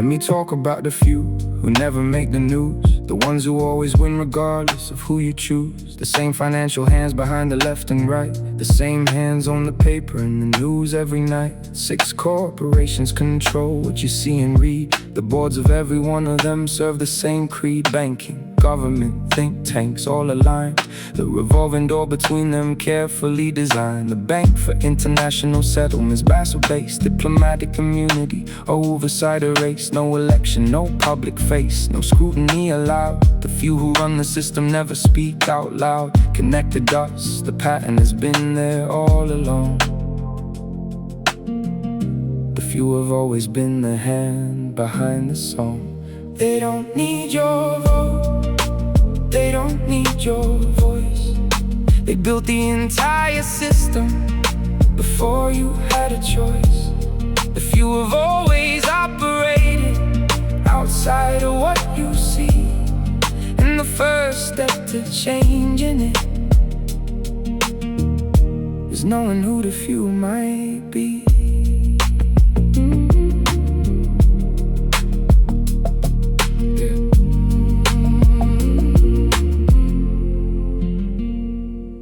Let me talk about the few who never make the news, the ones who always win regardless of who you choose. The same financial hands behind the left and right, the same hands on the paper and the news every night. 6 corporations control what you see and read. The boards of every one of them serve the same creed. Banking, government, think tanks, all aligned. The revolving door between them carefully designed. The Bank for International Settlements, Basel based, diplomatic immunity, oversight erased. No election, no public face, no scrutiny allowed. The few who run the system never speak out loud. Connect the dots, the pattern has been there all along. The few have always been the hand behind the song. They don't need your vote, they don't need your voice. They built the entire system before you had a choice. The few have always operated outside of what you see, and the first step to changing it is knowing who the few might be.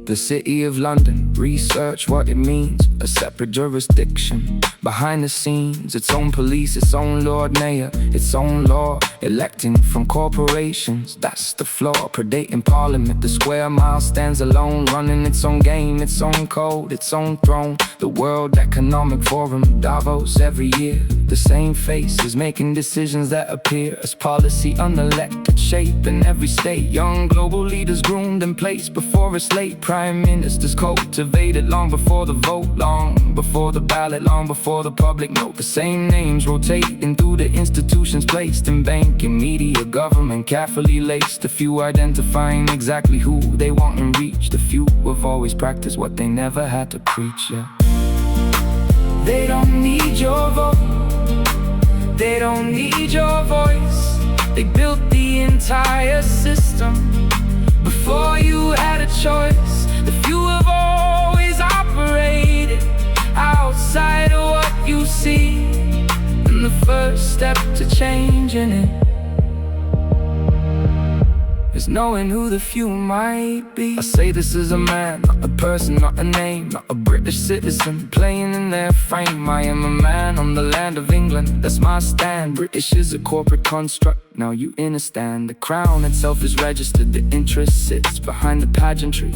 The City of London, research what it means. A separate jurisdiction, behind the scenes. Its own police, its own Lord Mayor, its own law. Electing from corporations, that's the flaw. Predating Parliament, the square mile stands alone. Running its own game, its own code, its own throne. The World Economic Forum, Davos every year. The same faces making decisions that appear as policy unelected, shaping every state. Young global leaders groomed and placed before it's late. Prime ministers cultivated long before the vote, long before the ballot, long before the public note. The same names rotating through the institutions placed in banking, media, government, carefully laced. The few identifying exactly who they want and reach. The few have always practiced what they never had to preach, yeah. They don't need your vote, they don't need your voice. They built the entire system before you had a choice. The few have always operated outside of what you see, and the first step to changing it is knowing who the few might be. I say this is a man, not a person, not a name, not a British citizen playing in their frame. I am a man on the land of England, that's my stand. British is a corporate construct, now you understand. The crown itself is registered, the interest sits behind the pageantry,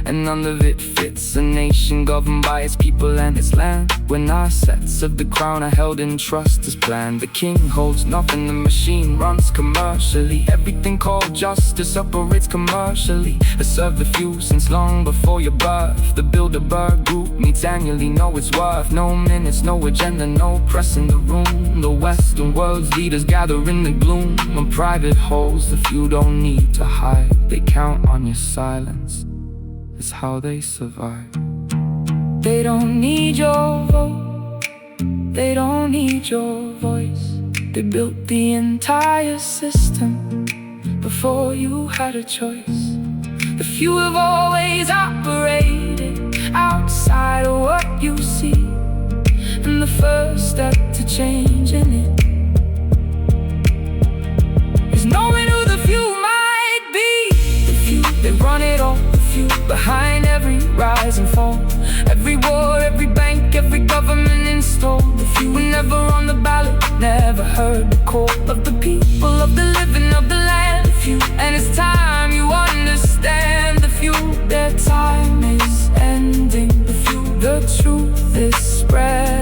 and none of it fits a nation governed by its people and its land. When assets of the crown are held in trust as planned, the king holds nothing, the machine runs commercially. Everything called justice operates commercially. I served the few since long before your birth. The Bilderberg group meets annually, know its worth. No minutes, no agenda, no press in the room. The Western world's leaders gather in the gloom on private holes. The few don't need to hide, they count on your silence, it's how they survive. They don't need your vote, they don't need your voice. They built the entire system before you had a choice. The few have always operated outside of what you see, and the first step to changing it is knowing who the few might be. The few, they run it all. Behind every rise and fall, every war, every bank, every government installed. The few were never on the ballot, never heard the call of the people, of the living, of the land. The few, and it's time you understand. The few, their time is ending. The few, the truth is spread.